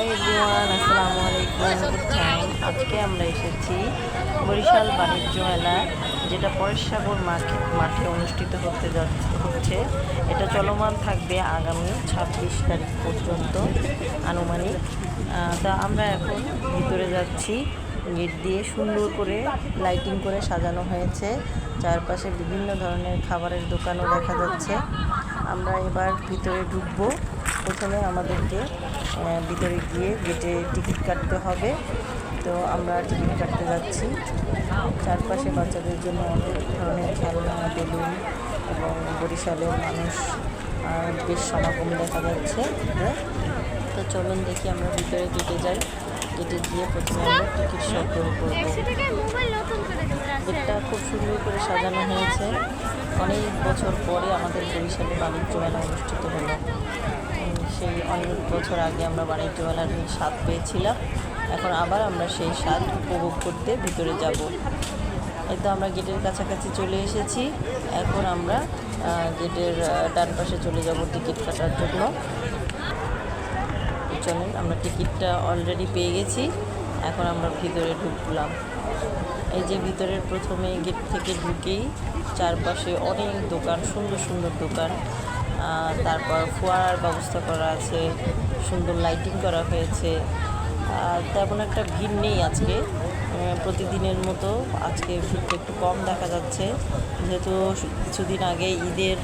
Everyone, আসসালামু আলাইকুম। Good time. আজকে আমরা এসেছি বরিশাল বাণিজ্য মেলা, যেটা পরেশসাগর মাঠে অনুষ্ঠিত হচ্ছে। এটা চলমান থাকবে আগামী 26 তারিখ পর্যন্ত আনুমানিক। তা আমরা এখন ভিতরে যাচ্ছি। গেট দিয়ে সুন্দর করে লাইটিং করে সাজানো হয়েছে। চারপাশে বিভিন্ন ধরনের খাবারের দোকানও দেখা যাচ্ছে। আমরা এবার ভিতরে ঢুকবো। প্রথমে আমাদেরকে ভিতরে গিয়ে গেটে টিকিট কাটতে হবে। তো আমরা টিকিট কাটতে যাচ্ছি। চারপাশে বাচ্চাদের জন্য অনেক ধরনের খেলনা, বেলুন এবং বরিশালের মানুষ বেশ সমাগম দেখা যাচ্ছে। তো চলুন দেখি আমরা ভিতরে গেটে যাই। গেটে গিয়ে প্রথমে আমরা টিকিট সংগ্রহ করব। গেটটা খুব সুন্দর করে সাজানো হয়েছে। অনেক বছর পরে আমাদের বরিশালে বাণিজ্য মেলা অনুষ্ঠিত হলো। সেই অনেক বছর আগে আমরা বাণিজ্য মেলার স্বাদ পেয়েছিলাম। এখন আবার আমরা সেই স্বাদ উপভোগ করতে ভিতরে যাব। এই তো আমরা গেটের কাছাকাছি চলে এসেছি। এখন আমরা গেটের ডান পাশে চলে যাব টিকিট কাটার জন্য। চলুন, আমরা টিকিটটা অলরেডি পেয়ে গেছি। এখন আমরা ভিতরে ঢুকলাম। এই যে ভিতরের প্রথমে গেট থেকে ঢুকেই চারপাশে অনেক দোকান, সুন্দর সুন্দর দোকান। তারপর ফোয়ারার ব্যবস্থা করা আছে, সুন্দর লাইটিং করা হয়েছে। তেমন একটা ভিড় নেই আজকে, প্রতিদিনের মতো আজকে ভিড়টা একটু কম দেখা যাচ্ছে। যেহেতু কিছুদিন আগে ঈদের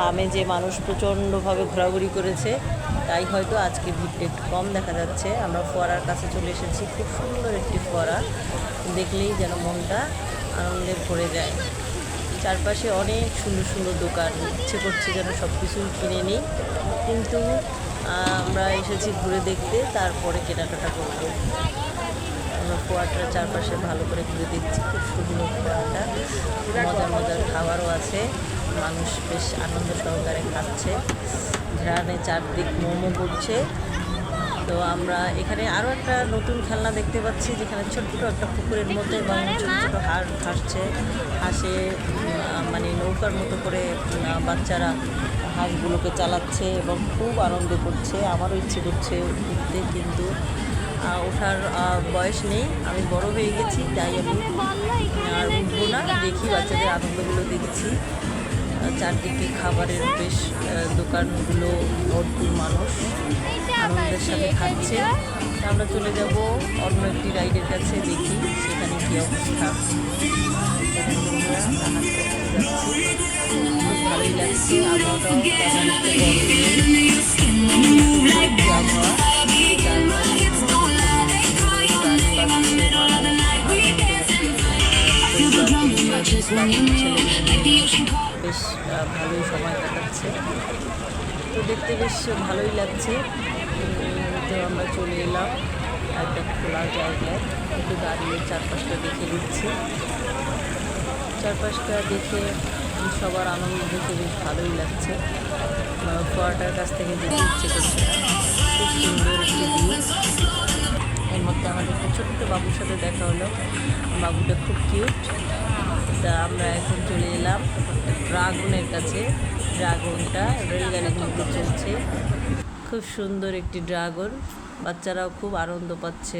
আমেজে মানুষ প্রচণ্ডভাবে ঘোরাঘুরি করেছে, তাই হয়তো আজকে ভিড়টা একটু কম দেখা যাচ্ছে। আমরা ফোয়ারার কাছে চলে এসেছি। খুব সুন্দর একটি ফোয়ারা, দেখলেই যেন মনটা আনন্দে ভরে যায়। চারপাশে অনেক সুন্দর সুন্দর দোকান, ইচ্ছে করছে যেন সব কিছুই কিনে নিই, কিন্তু আমরা এসেছি ঘুরে দেখতে, তারপরে কেনাকাটা করবো। আমরা ফোয়ারাটার চারপাশে ভালো করে ঘুরে দেখছি। খুব সুন্দর ফোয়ারাটা, মজার মজার খাবারও আছে। মানুষ বেশ আনন্দ সহকারে খাচ্ছে। ঘ্রাণে চারদিক মোমো পড়ছে। তো আমরা এখানে আরও একটা নতুন খেলনা দেখতে পাচ্ছি, যেখানে ছোট্ট একটা পুকুরের মধ্যে এবং ছোটো ছোটো হাঁসে মানে নৌকার মতো করে বাচ্চারা হাঁসগুলোকে চালাচ্ছে এবং খুব আনন্দ করছে। আমারও ইচ্ছে করছে উঠতে, কিন্তু ওঠার বয়স নেই। আমি বড় হয়ে গেছি, তাই আমি আর উঠবো না। দেখি বাচ্চাদের আনন্দগুলো দেখছি। চারদিকে খাবারের বেশ দোকানগুলো ভরপুর, মানুষ আনন্দের সাথে খাচ্ছে। আমরা চলে যাব অন্য একটি রাইডের কাছে, দেখি সেখানে কী অবস্থা। খুব ভালোই লাগছে। আবহাওয়াটাও তেমন একটা বেশ ভালোই সময় কাটাচ্ছে। তো দেখতে বেশ ভালোই লাগছে। তো আমরা চলে এলাম একটা খোলা জায়গায়, একটু দাঁড়িয়ে চারপাশটা দেখে দিচ্ছি। চারপাশটা দেখে সবার আনন্দ দেখে বেশ ভালোই লাগছে। ফোয়ারাটার কাছ থেকে যেতে ইচ্ছে করছে না। খুব সুন্দর একটি ভিউ। এর মধ্যে আমাদের একটা ছোট্ট বাবুর সাথে দেখা হলো। বাবুটা খুব কিউট। তা আমরা এখন চলে এলাম ড্রাগনের কাছে। ড্রাগনটা রেলগাড়ির মধ্যে চলছে। খুব সুন্দর একটি ড্রাগন, বাচ্চারাও খুব আনন্দ পাচ্ছে।